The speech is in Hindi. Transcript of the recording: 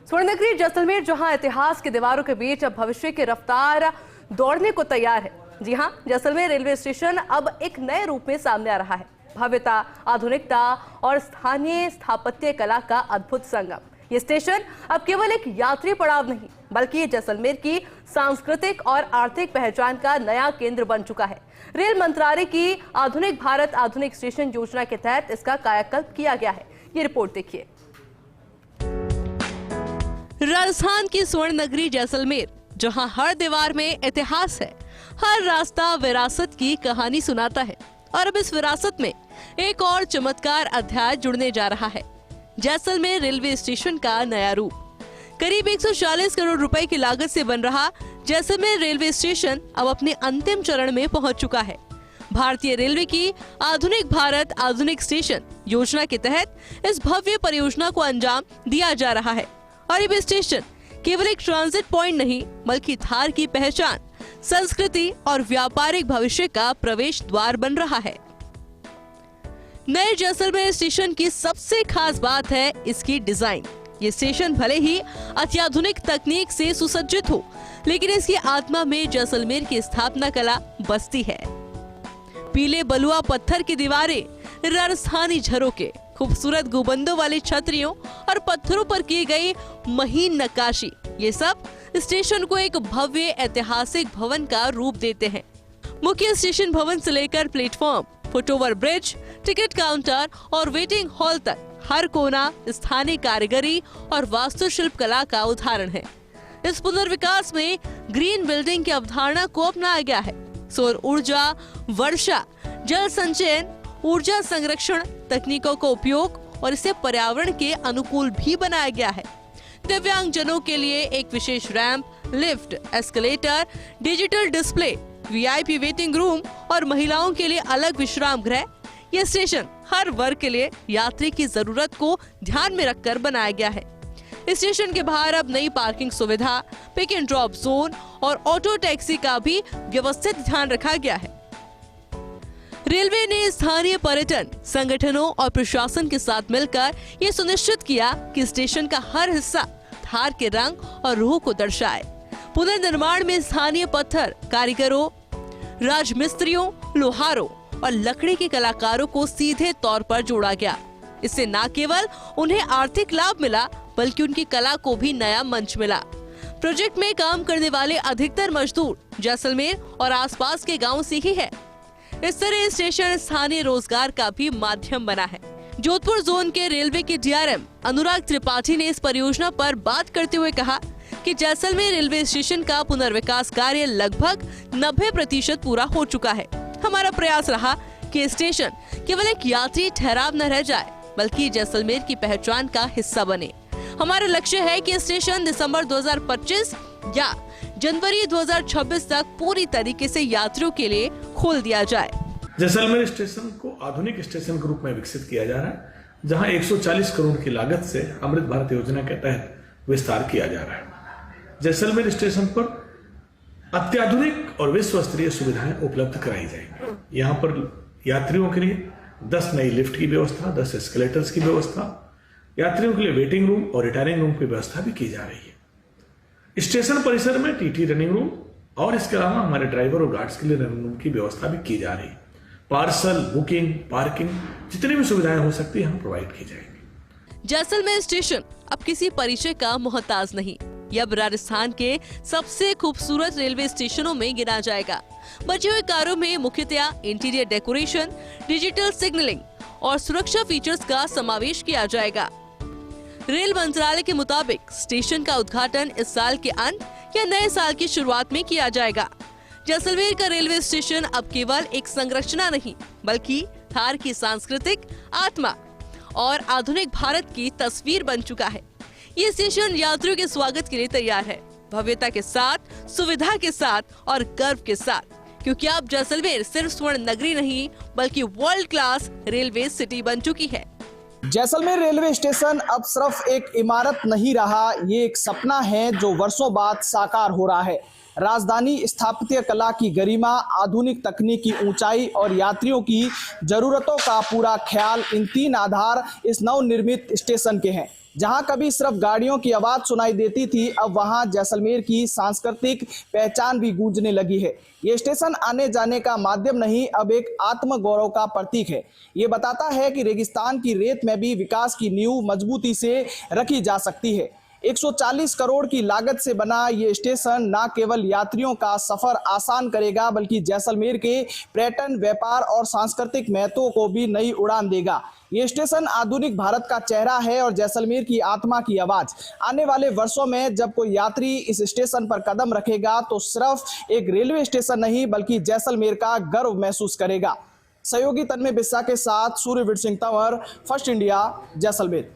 स्वर्णनगरी जैसलमेर जहां इतिहास की दीवारों के बीच अब भविष्य की रफ्तार दौड़ने को तैयार है। जी हां, जैसलमेर रेलवे स्टेशन अब एक नए रूप में सामने आ रहा है। भव्यता, आधुनिकता और स्थानीय स्थापत्य कला का अद्भुत संगम। ये स्टेशन अब केवल एक यात्री पड़ाव नहीं, बल्कि जैसलमेर की सांस्कृतिक और आर्थिक पहचान का नया केंद्र बन चुका है। रेल मंत्रालय की आधुनिक भारत आधुनिक स्टेशन योजना के तहत इसका कायाकल्प किया गया है। ये रिपोर्ट देखिए। राजस्थान की स्वर्ण नगरी जैसलमेर, जहां हर दीवार में इतिहास है, हर रास्ता विरासत की कहानी सुनाता है और अब इस विरासत में एक और चमत्कार अध्याय जुड़ने जा रहा है। जैसलमेर रेलवे स्टेशन का नया रूप। करीब 140 करोड़ रुपए की लागत से बन रहा जैसलमेर रेलवे स्टेशन अब अपने अंतिम चरण में पहुंच चुका है। भारतीय रेलवे की आधुनिक भारत आधुनिक स्टेशन योजना के तहत इस भव्य परियोजना को अंजाम दिया जा रहा है और ये स्टेशन केवल एक ट्रांजिट पॉइंट नहीं, बल्कि धार की पहचान, संस्कृति और व्यापारिक भविष्य का प्रवेश द्वार बन रहा है। नए जैसलमेर स्टेशन की सबसे खास बात है इसकी डिजाइन। ये स्टेशन भले ही अत्याधुनिक तकनीक से सुसज्जित हो, लेकिन इसकी आत्मा में जैसलमेर की स्थापना कला बसती है। पीले बलुआ पत्थर की दीवारें, राजस्थानी झरोके, खूबसूरत गुंबदों वाली छतरियों और पत्थरों पर की गई महीन नक्काशी, ये सब स्टेशन को एक भव्य ऐतिहासिक भवन का रूप देते हैं। मुख्य स्टेशन भवन से लेकर platform, foot over bridge, ticket counter और वेटिंग हॉल तक हर कोना स्थानीय कारीगरी और वास्तुशिल्प कला का उदाहरण है। इस पुनर्विकास में ग्रीन बिल्डिंग की अवधारणा को अपनाया गया है। सौर ऊर्जा, वर्षा जल संचयन, ऊर्जा संरक्षण तकनीकों का उपयोग और इसे पर्यावरण के अनुकूल भी बनाया गया है। दिव्यांग जनों के लिए एक विशेष ramp, lift, escalator, digital display, VIP waiting room और महिलाओं के लिए अलग विश्राम गृह। ये स्टेशन हर वर्ग के लिए यात्री की जरूरत को ध्यान में रखकर बनाया गया है। इस स्टेशन के बाहर अब नई पार्किंग सुविधा, पिक एंड ड्रॉप जोन और ऑटो टैक्सी का भी व्यवस्थित ध्यान रखा गया है। रेलवे ने स्थानीय पर्यटन संगठनों और प्रशासन के साथ मिलकर ये सुनिश्चित किया कि स्टेशन का हर हिस्सा धार के रंग और रूह को दर्शाए। पुनर्निर्माण में स्थानीय पत्थर कारीगरों, राजमिस्त्रियों, लोहारों और लकड़ी के कलाकारों को सीधे तौर पर जोड़ा गया। इससे न केवल उन्हें आर्थिक लाभ मिला, बल्कि उनकी कला को भी नया मंच मिला। प्रोजेक्ट में काम करने वाले अधिकतर मजदूर जैसलमेर और आसपास के गाँव से ही है। इस तरह स्टेशन स्थानीय रोजगार का भी माध्यम बना है। जोधपुर जोन के रेलवे के डीआरएम अनुराग त्रिपाठी ने इस परियोजना पर बात करते हुए कहा कि जैसलमेर रेलवे स्टेशन का पुनर्विकास कार्य लगभग 90% पूरा हो चुका है। हमारा प्रयास रहा कि स्टेशन केवल एक यात्री ठहराव न रह जाए, बल्कि जैसलमेर की पहचान का हिस्सा बने। हमारा लक्ष्य है कि स्टेशन दिसंबर 2025 या जनवरी 2026 तक पूरी तरीके से यात्रियों के लिए खोल दिया जाए। जैसलमेर स्टेशन को आधुनिक स्टेशन के रूप में विकसित किया जा रहा है, जहां 140 करोड़ की लागत से अमृत भारत योजना के तहत विस्तार किया जा रहा है। जैसलमेर स्टेशन पर अत्याधुनिक और विश्व स्तरीय सुविधाएं उपलब्ध कराई जाएंगी। यहाँ पर यात्रियों के लिए 10 नई लिफ्ट की व्यवस्था, 10 एस्केलेटर्स की व्यवस्था, यात्रियों के लिए वेटिंग रूम और रिटायरिंग रूम की व्यवस्था भी की जा रही है। स्टेशन परिसर में टीटी रनिंग रूम और इसके अलावा हमारे ड्राइवर और गार्ड्स के लिए रनिंग रूम की व्यवस्था भी की जा रही है। पार्सल, बुकिंग, पार्किंग, जितनी भी सुविधाएं हो सकती है हम प्रोवाइड की जाएंगी। जैसलमेर स्टेशन अब किसी परिचय का मोहताज नहीं, यह अब राजस्थान के सबसे खूबसूरत रेलवे स्टेशनों में गिना जाएगा। बचे हुए कार्यों में मुख्यतया इंटीरियर डेकोरेशन, डिजिटल सिग्नलिंग और सुरक्षा फीचर्स का समावेश किया जाएगा। रेल मंत्रालय के मुताबिक स्टेशन का उद्घाटन इस साल के अंत या नए साल की शुरुआत में किया जाएगा। जैसलमेर का रेलवे स्टेशन अब केवल एक संरचना नहीं, बल्कि धार की सांस्कृतिक आत्मा और आधुनिक भारत की तस्वीर बन चुका है। ये स्टेशन यात्रियों के स्वागत के लिए तैयार है, भव्यता के साथ, सुविधा के साथ और गर्व के साथ, क्योंकि अब जैसलमेर सिर्फ स्वर्ण नगरी नहीं, बल्कि वर्ल्ड क्लास रेलवे सिटी बन चुकी है। जैसलमेर रेलवे स्टेशन अब सिर्फ एक इमारत नहीं रहा, ये एक सपना है जो वर्षों बाद साकार हो रहा है। राजधानी स्थापत्य कला की गरिमा, आधुनिक तकनीक की ऊंचाई और यात्रियों की जरूरतों का पूरा ख्याल, इन तीन आधार इस नवनिर्मित स्टेशन के हैं। जहां कभी सिर्फ गाड़ियों की आवाज सुनाई देती थी, अब वहां जैसलमेर की सांस्कृतिक पहचान भी गूंजने लगी है। ये स्टेशन आने जाने का माध्यम नहीं, अब एक आत्मगौरव का प्रतीक है। ये बताता है कि रेगिस्तान की रेत में भी विकास की नींव मजबूती से रखी जा सकती है। 140 करोड़ की लागत से बना ये स्टेशन न केवल यात्रियों का सफर आसान करेगा, बल्कि जैसलमेर के पर्यटन, व्यापार और सांस्कृतिक महत्व को भी नई उड़ान देगा। ये स्टेशन आधुनिक भारत का चेहरा है और जैसलमेर की आत्मा की आवाज। आने वाले वर्षों में जब कोई यात्री इस स्टेशन पर कदम रखेगा तो सिर्फ एक रेलवे स्टेशन नहीं, बल्कि जैसलमेर का गर्व महसूस करेगा। सहयोगी तन्मय बिस्सा के साथ सूर्यवीर सिंह तंवर, फर्स्ट इंडिया, जैसलमेर।